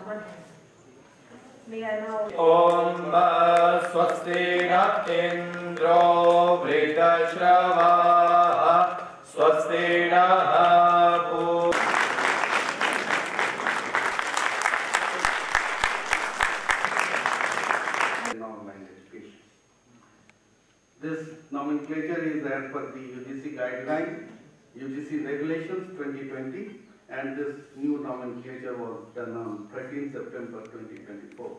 Om स्वस्ति न इंद्रो वृद्धश्रवाः स्वस्ति नः This nomenclature is as per the UGC guideline, UGC regulations 2020, and this new nomenclature was done on 13 September 2024.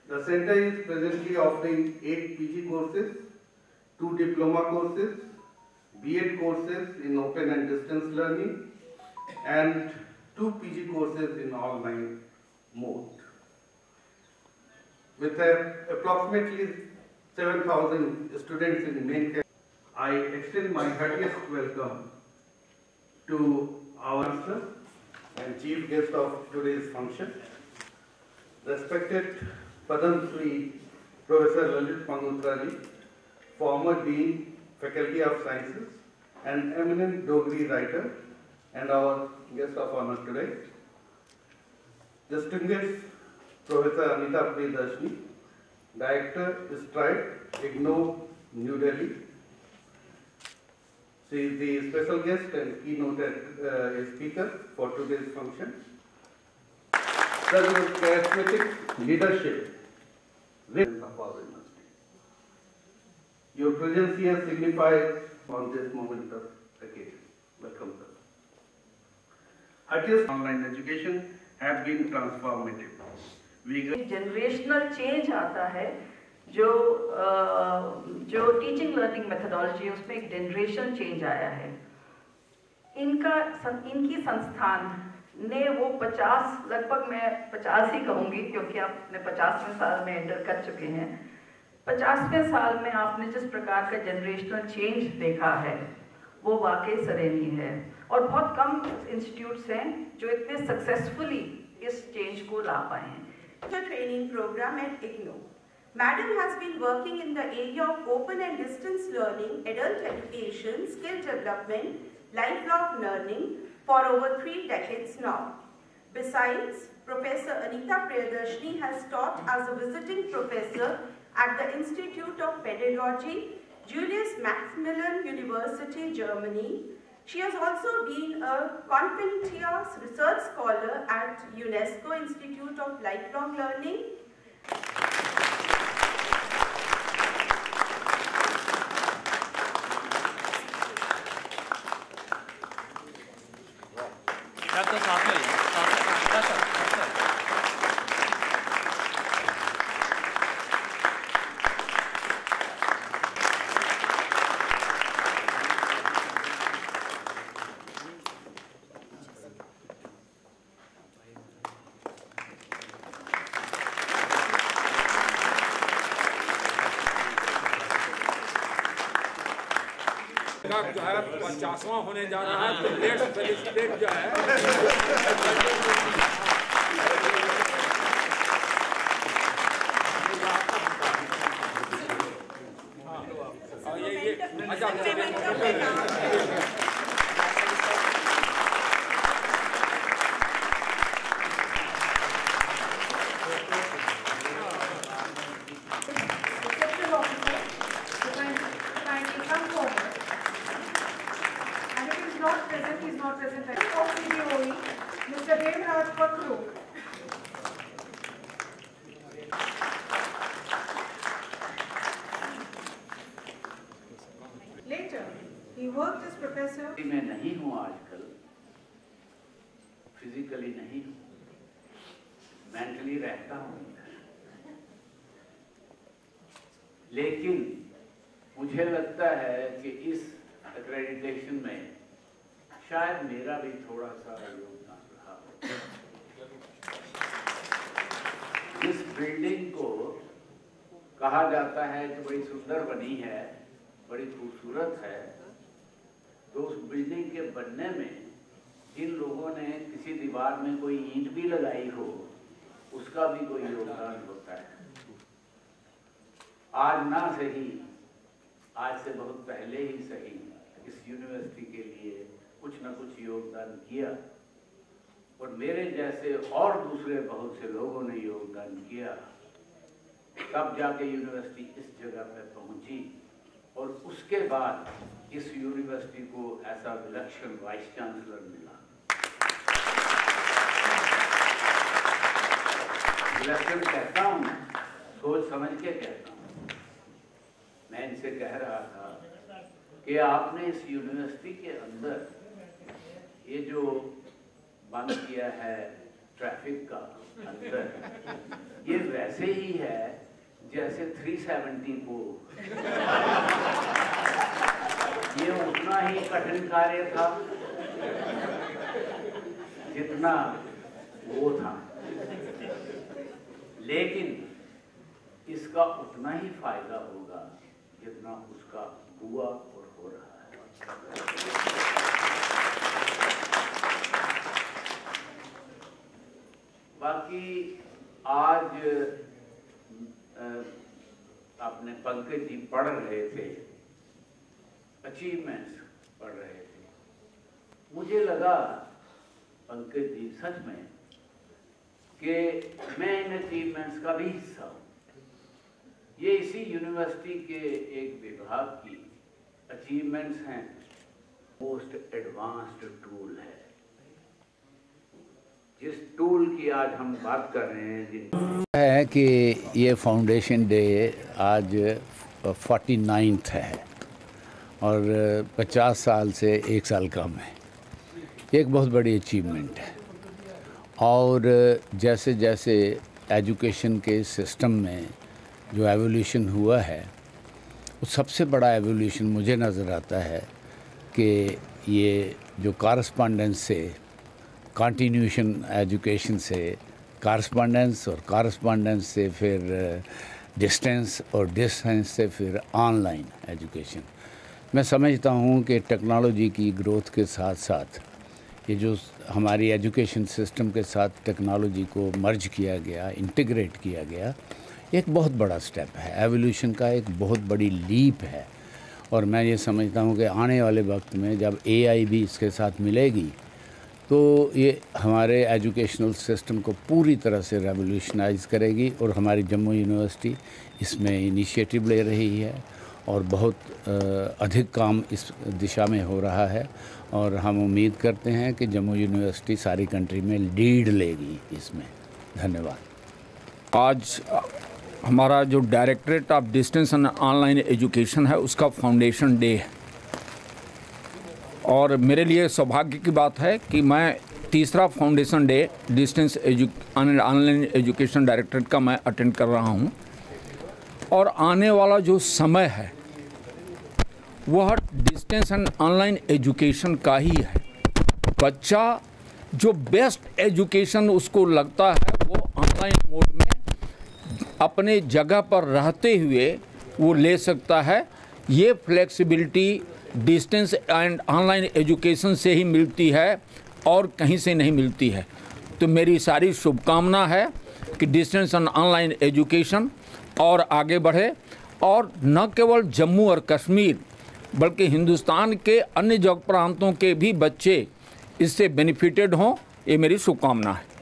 The center is presently offering 8 PG courses, 2 diploma courses, B.Ed courses in open and distance learning, and 2 PG courses in online mode. With approximately 7,000 students in main campus, I extend my heartiest welcome to our master and chief guest of today's function, respected Padam Shri Professor Lalit Mangotra-ji, former Dean, Faculty of Sciences, and eminent Dogri writer, and our guest of honor today, distinguished Professor Anita Priyadarshini, Director, Stride, IGNOU, New Delhi. She is the special guest and keynote speaker for today's function. Sir, your charismatic leadership of our university. Your presence here signifies on this moment of occasion. Welcome, sir. Artists online education have been transformative. Generational change आता है जो teaching learning methodology है उसमें एक generation change आया है। इनकी संस्थान ने वो 50 लगभग मैं 50 ही कहूँगी क्योंकि आपने 50वें साल में एंटर कर चुके हैं। 50वें साल में आपने जिस प्रकार का जनरेशनल चेंज देखा है वो वाकई सराहनीय है और बहुत कम इंस्टीट्यूट्स हैं जो इतने सक्सेसफुली इस चेंज को ला पाए हैं। Training program at IGNOU. Madam has been working in the area of open and distance learning, adult education, skill development, lifelong learning for over 3 decades now. Besides, Professor Anita Priyadarshini has taught as a visiting professor at the Institute of Pedagogy, Julius Maximilian University, Germany. She has also been a Confucius Research Scholar at UNESCO Institute of Lifelong Learning. जो है 50वां होने जा रहा है तो let's felicitate जो है ये अच्छा मैं नहीं हूँ आजकल, फिजिकली नहीं हूँ, मेंटली रहता हूँ, लेकिन मुझे लगता है कि इस एक्रेडिटेशन में शायद मेरा भी थोड़ा सा योगदान रहा। इस बिल्डिंग को कहा जाता है कि बड़ी सुंदर बनी है, बड़ी खूबसूरत है, तो उस बिल्डिंग के बनने में जिन लोगों ने किसी दीवार में कोई ईंट भी लगाई हो उसका भी कोई योगदान होता है। आज ना सही, आज से बहुत पहले ही सही इस यूनिवर्सिटी के लिए कुछ न कुछ योगदान किया। और मेरे जैसे और दूसरे बहुत से लोगों ने योगदान किया, तब जाके यूनिवर्सिटी इस जगह पर पहुंची। और उसके बाद इस यूनिवर्सिटी को ऐसा विलक्षण वाइस चांसलर मिला। विलक्षण कहता हूँ, सोच समझ के कहता हूँ। मैं इनसे कह रहा था कि आपने इस यूनिवर्सिटी के अंदर ये जो बंद किया है ट्रैफिक का अंदर, ये वैसे ही है जैसे 370 को। ये उतना ही कठिन कार्य था जितना वो था, लेकिन इसका उतना ही फायदा होगा जितना उसका हुआ और हो रहा है। बाकी आज अपने पंकज जी पढ़ रहे थे, अचीवमेंट्स पढ़ रहे थे। मुझे लगा पंकज जी सच में कि मैं इन अचीवमेंट्स का भी हिस्सा हूँ। ये इसी यूनिवर्सिटी के एक विभाग की अचीवमेंट्स हैं। मोस्ट एडवांस्ड टूल है, जिस टूल की आज हम बात कर रहे हैं है कि ये फाउंडेशन डे आज 49th है और 50 साल से 1 साल कम है। एक बहुत बड़ी अचीवमेंट है। और जैसे जैसे एजुकेशन के सिस्टम में जो एवोल्यूशन हुआ है, वो सबसे बड़ा एवोल्यूशन मुझे नज़र आता है कि ये जो कॉरस्पॉन्डेंस से कंटिन्यूशन एजुकेशन से कॉरस्पॉन्डेंस और कॉरस्पॉन्डेंस से फिर डिस्टेंस और डिस्टेंस से फिर ऑनलाइन एजुकेशन। मैं समझता हूँ कि टेक्नोलॉजी की ग्रोथ के साथ साथ ये जो हमारी एजुकेशन सिस्टम के साथ टेक्नोलॉजी को मर्ज किया गया, इंटीग्रेट किया गया, एक बहुत बड़ा स्टेप है। एवोल्यूशन का एक बहुत बड़ी लीप है। और मैं ये समझता हूँ कि आने वाले वक्त में जब AI भी इसके साथ मिलेगी तो ये हमारे एजुकेशनल सिस्टम को पूरी तरह से रेवोल्यूशनाइज करेगी। और हमारी जम्मू यूनिवर्सिटी इसमें इनिशिएटिव ले रही है और बहुत अधिक काम इस दिशा में हो रहा है। और हम उम्मीद करते हैं कि जम्मू यूनिवर्सिटी सारी कंट्री में लीड लेगी इसमें। धन्यवाद। आज हमारा जो directorate of distance and online education है, उसका फाउंडेशन डे है। और मेरे लिए सौभाग्य की बात है कि मैं तीसरा foundation day distance online education directorate का मैं अटेंड कर रहा हूं। और आने वाला जो समय है वह डिस्टेंस एंड ऑनलाइन एजुकेशन का ही है। बच्चा जो बेस्ट एजुकेशन उसको लगता है वो ऑनलाइन मोड में अपने जगह पर रहते हुए वो ले सकता है। ये flexibility distance and online education से ही मिलती है और कहीं से नहीं मिलती है। तो मेरी सारी शुभकामना है कि डिस्टेंस एंड ऑनलाइन एजुकेशन और आगे बढ़े और न केवल जम्मू और कश्मीर बल्कि हिंदुस्तान के अन्य जगह प्रांतों के भी बच्चे इससे बेनिफिटेड हों, ये मेरी शुभकामना है।